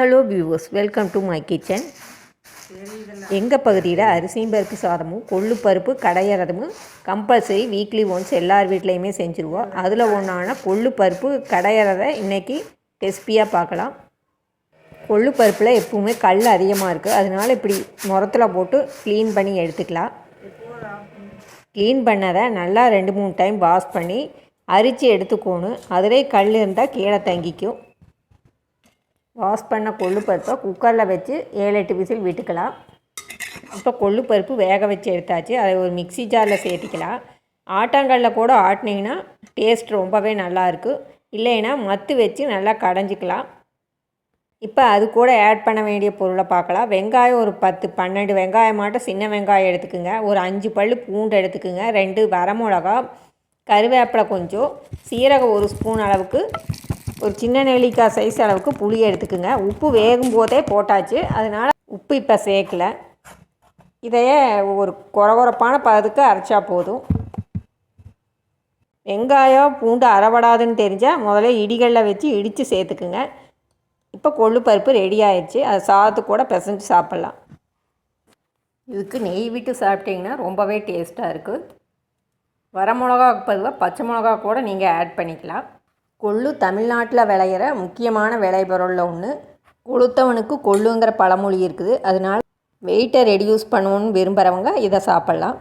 Hello viewers, welcome to my kitchen. எங்கள் பகுதியில் அரிசியும் பருப்பு சாதமும் கொள்ளு பருப்பு கடையிறதும் கம்பல்சரி வீக்லி ஒன்ஸ் எல்லார் வீட்லேயுமே செஞ்சுருவோம். அதில் ஒன்றான கொள்ளு பருப்பு கடையிறதை இன்றைக்கி ரெசிபியாக பார்க்கலாம். கொள்ளு பருப்பில் எப்பவுமே கல் அதிகமாக இருக்குது, அதனால் இப்படி முரத்தில் போட்டு க்ளீன் பண்ணி எடுத்துக்கலாம். க்ளீன் பண்ணதை நல்லா 2-3 டைம் வாஷ் பண்ணி அரிச்சு எடுத்துக்கணும். அதிலே கல் இருந்தால் கீழே தங்கிக்கும். வாஷ் பண்ண கொள்ளு பருப்பை குக்கரில் வச்சு 7-8 விசில் விட்டுக்கலாம். இப்போ கொள்ளு பருப்பு வேக வச்சு எடுத்தாச்சு. அதை ஒரு மிக்ஸி ஜாரில் சேர்த்திக்கலாம். ஆட்டாங்கல்ல கூட ஆட்டினீங்கன்னா டேஸ்ட் ரொம்பவே நல்லாயிருக்கு. இல்லைன்னா மத்து வச்சு நல்லா கடைஞ்சிக்கலாம். இப்போ அது கூட ஆட் பண்ண வேண்டிய பொருளை பார்க்கலாம். வெங்காயம் ஒரு 10-12 வெங்காயமாட்டம் சின்ன வெங்காயம் எடுத்துக்குங்க. ஒரு 5 பல் பூண்டு எடுத்துக்குங்க. 2 வரமிளகா, கருவேப்பிலை கொஞ்சம், சீரகம் 1 ஸ்பூன் அளவுக்கு, ஒரு சின்ன நெல்லிக்காய் சைஸ் அளவுக்கு புளி எடுத்துக்குங்க. உப்பு வேகும் போதே போட்டாச்சு, அதனால் உப்பு இப்போ சேர்க்கலை. இதையே ஒரு கொரகொரப்பான பதத்துக்கு அரைச்சா போதும். வெங்காயம் பூண்டு அரைபடாதுன்னு தெரிஞ்சால் முதல்ல இடிகளில் வச்சு இடித்து சேர்த்துக்குங்க. இப்போ கொள்ளு பருப்பு ரெடி ஆயிடுச்சு. அதை சாதத்துக்கு கூட பிசைஞ்சு சாப்பிட்லாம். இதுக்கு நெய் விட்டு சாப்பிட்டிங்கன்னா ரொம்பவே டேஸ்ட்டாக இருக்குது. வரமிளகாவுக்கு பதிலாக பச்சை மிளகா கூட நீங்கள் ஆட் பண்ணிக்கலாம். கொள்ளு தமிழ்நாட்டில் விளையிற முக்கியமான விளைபொருளில் ஒன்று. கொளுத்தவனுக்கு கொள்ளுங்கிற பழமொழி இருக்குது. அதனால் வெயிட்டை ரெடியூஸ் பண்ணணுன்னு விரும்புகிறவங்க இதை சாப்பிட்லாம்.